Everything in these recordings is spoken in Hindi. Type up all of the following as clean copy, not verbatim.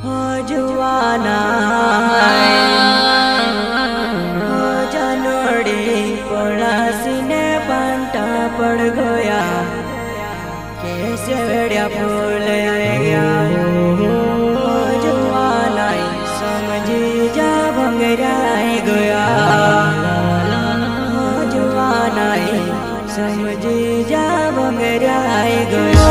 हो जुवाना हो जानोड़ी पड़ासीने पांटा पड़ गया कैसे वेड़िया फूल आएगा हो जुवाना समझी जा भंगरा गया हो जुवाना समझी जा भंगरा गया।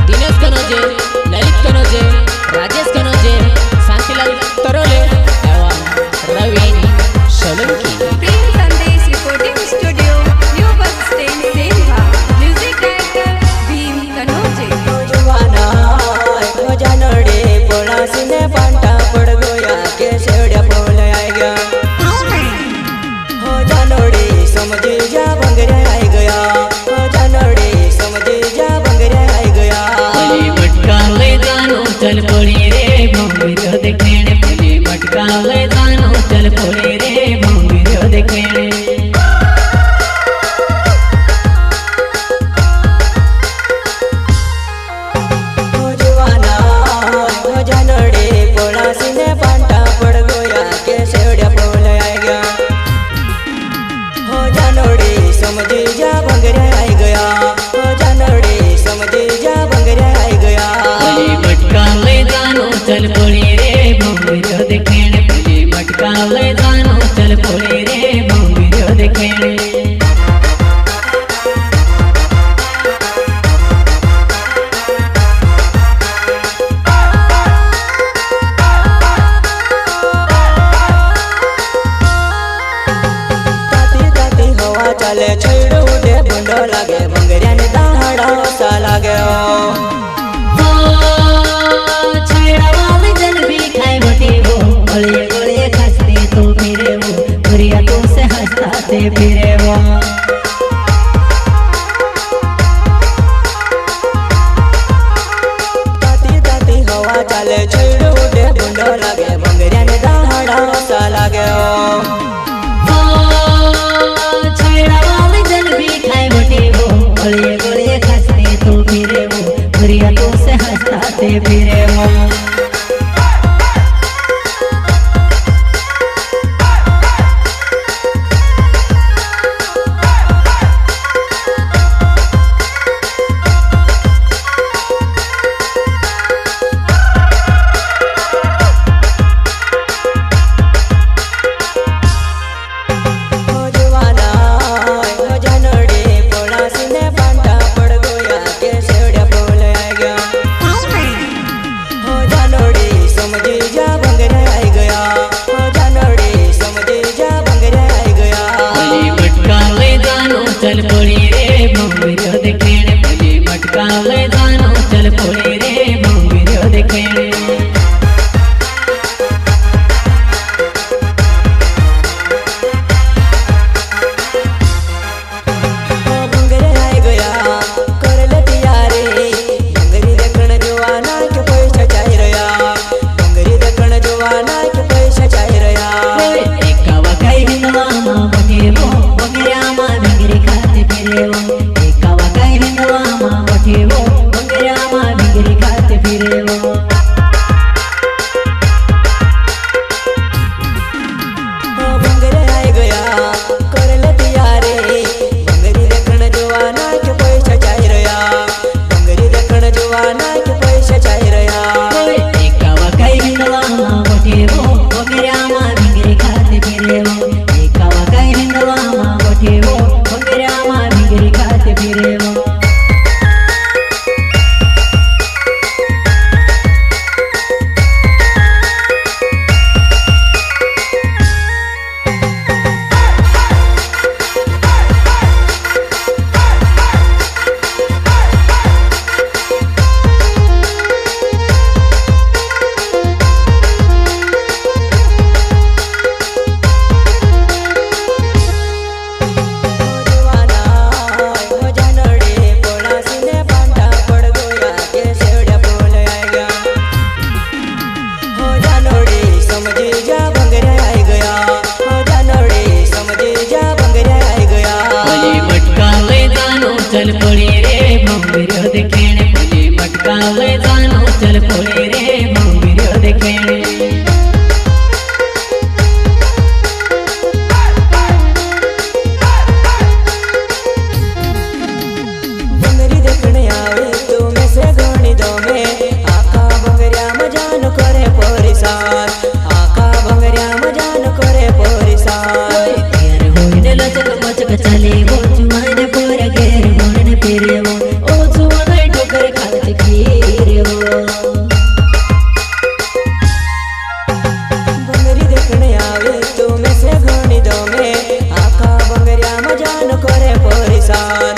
दिनेश कनोजे, ललित कनोजे, राजेश कनोजे, शांतिलाल तरोले एवं Ravin Solanki. Prem Sandesh recording studio, new bus stand, Sendha. Music director Bhim Kanoje. जुवाना हो जानोड़ी पड़ासीने पांटा पड़ गया कैसे वेड़िया फूल आएगा हो जानोड़ी समझी जा भंगरा गया हो जानोड़ी समझी जा भंगरा गया। मटका ले जानो चल पड़ी रे भंगरो देखेणे पले मटका ले जानो चल पड़ी रे भंगरो देखेणे। हो जुवाना हो जानोड़ी पड़ासीने पांटा पड़ गया कैसे वेड़िया फूल आएगा हो जानोड़ी समझी जा भंगरा गया हो जानोड़ी समझी जा भंगरा गया। मटका ले जानो चल पड़ी रे भंगरो देखेणे पले मटका ले जानो चल पड़ी रे भंगरो देखेणे। ताती ताती हवा चले छेड़ू दे भंडो लागे भंगरिया ने दाहड़ा सा लागे फिरे वो ताती ताती हवा चले छेड़ू दे भंडो लागे भंगरिया ने दाहड़ा सा लागे फिरे वो हो जुवाना हो जानोड़ी पड़ासीने पांटा पड़ गया कैसे वेड़िया फूल आएगा हो जानोड़ी समझी जा भंगरा गया हो जानोड़ी समझी जा भंगरा गया। मटका ले जानो चल पड़ी रे भंगरो देखेणे पले मटका ले जानो चल पड़ी रे भंगरो देखेणे। हो भंगरा गया कर ले तैयारी भंगरी देखण जुवाना के पैसा चाही रया भंगरी देखण जुवाना के पैसा चाही रया। एकावा काही हिंदवा मोठे वो वगैरे मा भिंगरी खाते फिरे वो एकावा काही हिंदवा मोठे वो वगैरे मा भिंगरी खाते फिरे वो। हो भंगरा गया कर ले तैयारी भंगरी देखण जुवाना के पैसा चाही रया भंगरी देखण जुवाना के पैसा चाही रया। एकावा काही हिंदवा मोठे वो वगैरे मा भिंगरी खाते फिरे वो एकावा काही हिंदवा मोठे वो वगैरे मा भिंगरी खाते फिरे वो। मटका ले जानो चल पड़े रे भंगिरियो देखेणे બંગરી દેખણે આવે તો મેં સે ઘણી દમે આખા બંગરિયા મજાન કરે પરિસાર આખા બંગરિયા મજાન કરે પરિસાર यार होने लचक मचक चले वो जुआने पर घेर मोड़ने फिरे वो ओ जुआने ठोकर खाते खीरे वो બંગરી દેખણે આવે તો મેં સે ઘણી દમે આખા બંગરિયા મજાન કરે પરિસાર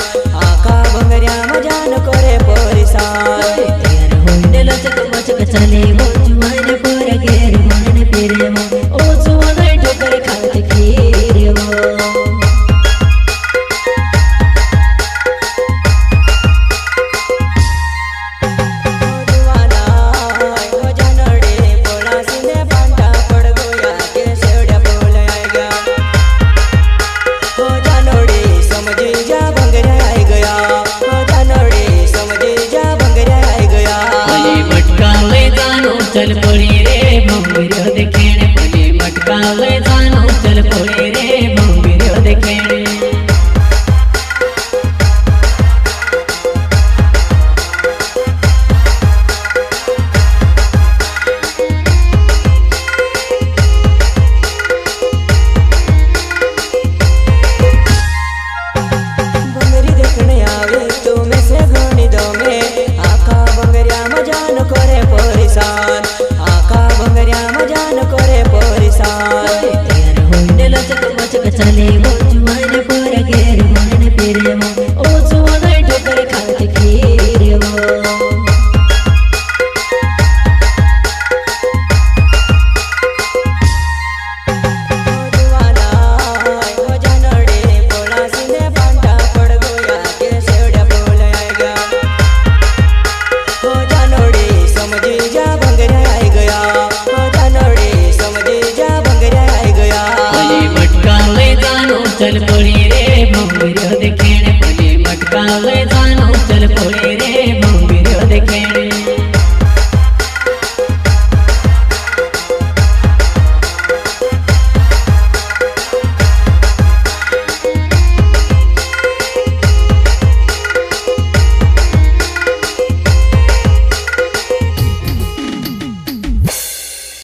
આખા બંગરિયા મજાન કરે પરિસાર यार होने लचक मचक चले वो जुआने पर घेर मोड़ने फिरे वो ओ जुआने ठोकर खाते खीरे वो जुवाना हो जानड़े पोलासीने पांटा पड़ गया के सेवड़िया बोल आई गया हो जानड़े समझी जा भंगरिया आई गया हो जानड़े समझी जा भंगरिया आई गया भले मटका ले जानो चल पड़ी रे भंगिरियो देखेणे भले मटका ले जानो चल पड़ी रे भंगिरियो देखेणे બંગરી દેખણે આવે તો મેં સે ઘણી દમે આખા બંગરિયા મજાન કરે પરિસાર આખા બંગરિયા મજાન કરે પરિસાર यार होने लचक मचक चले वो जुआने पर घेर मोड़ने फिरे वो ओ जुआने ठोकर खाते खीरे वो जुवाना हो जानड़े पोलासीने पांटा पड़ गया के सेवड़िया बोल आई गया हो जानड़े समझी जा भंगरिया आई गया हो जानड़े समझी जा भंगरिया आई गया भले मटका ले जानो चल पड़ी रे भंगिरियो देखेणे भले मटका ले जानो